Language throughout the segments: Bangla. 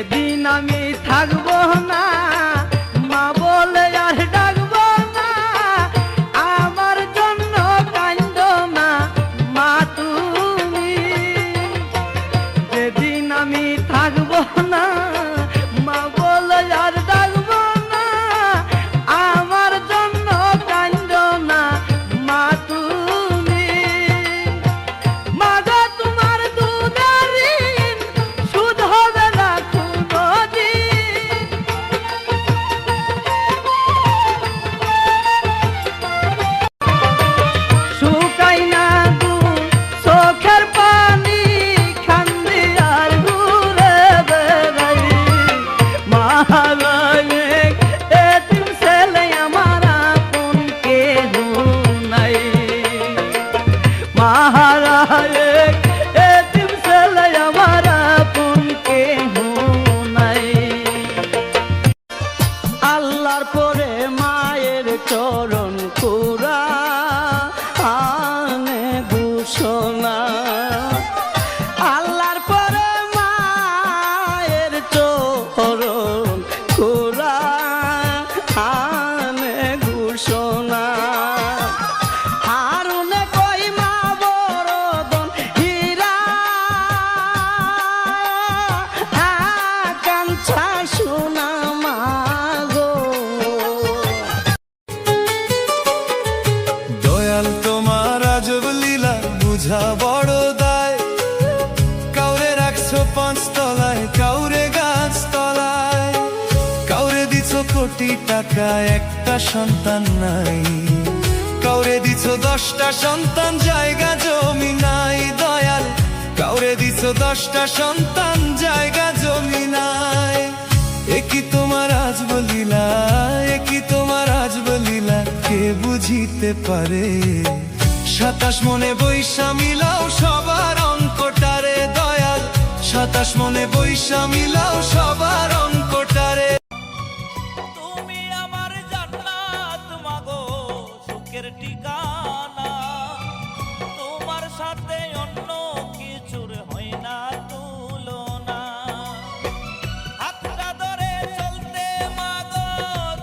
যেদিন আমি থাকবো না মা বলে আর ডাকবো না, আমার জন্য কান্দো না মা তুমি। যেদিন আমি থাকবো না মা বলে আর ডাকবো না, আমার জন্য কান্দো না মা তুমি। মা গো তোমার দুধের ঋণ সুদ হবে না কোনোদিন। শুকাই না দু চোখের পানি কান্দি আর ঘুরে বেড়াই। মা এতিম ছেলে আমার আপন কেহ নাই। মা এতিম ছেলে আমার আপন কেহ নাই। আল্লাহর পরে মায়ের চরণ কুরআনে ঘোষণা। আল্লাহর পরে মায়ের চরণ কুরআনে ঘোষণা। হারুনে কই মা বরদন হীরা, আকাঙ্ক্ষা সোনা মা গো। দয়াল তোমার আজব লীলা বুঝা বড় দায়। কাউরে রাখছো 5 তলায়, কাউরে গাছ তলায়, কাউরে দিছো কোটি টাকা একটা সন্তান নাই, কাউরে দিছো 10টা সন্তান জায়গা জমি নাই। দয়াল কাউরে দিছো 10টা সন্তান জায়গা জমি নাই। একই তোমার আজব লীলা, একই তোমার আজব লীলা, কে বুঝিতে পারে? 27 মনে বৈশা মিলাও সবার অঙ্কটারে। দয়াল 27 মনে বৈশা মিলাও সবার অঙ্কটারে। তুমি আমার জান্নাত মাগো, সুখের ঠিকানা। তোমার সাথে অন্য কিছুর হয় না তুলনা। হাতটা ধরে চলতে মাগো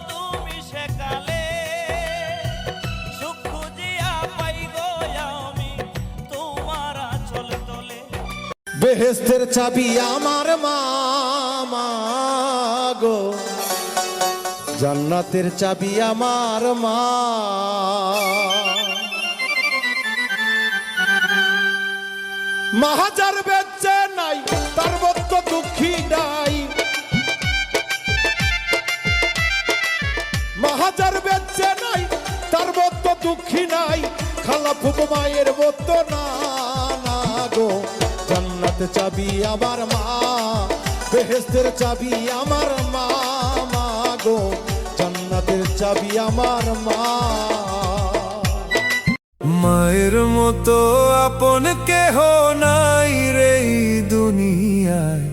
তুমি সেকালে, সুখ খুঁজিয়া পাই গো আমি তোমার আঁচল তলে। বেহেস্তের চাবি আমার মা গো, জান্নাতের চাবি আমার মা। মাহাজার বেচে নাই তার মত দুঃখী নাই, মাহাজার বেচে নাই তার মত দুঃখী নাই। খালা ফুপু মায়ের মত না না গো, জান্নাতের চাবি আমার মা, বেহেস্তের চাবি আমার মা মা গো, জান্নাতের চাবি আমার মা। মায়ের মতো আপন কেহ নাই রে দুনিয়ায়,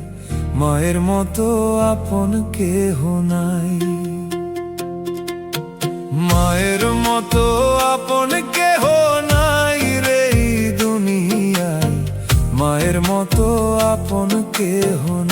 মায়ের মতো আপন কেহ নাই। মায়ের মতো আপন কেহ নাই রে দুনিয়ায়, মায়ের মতো আপন কেহ নাই।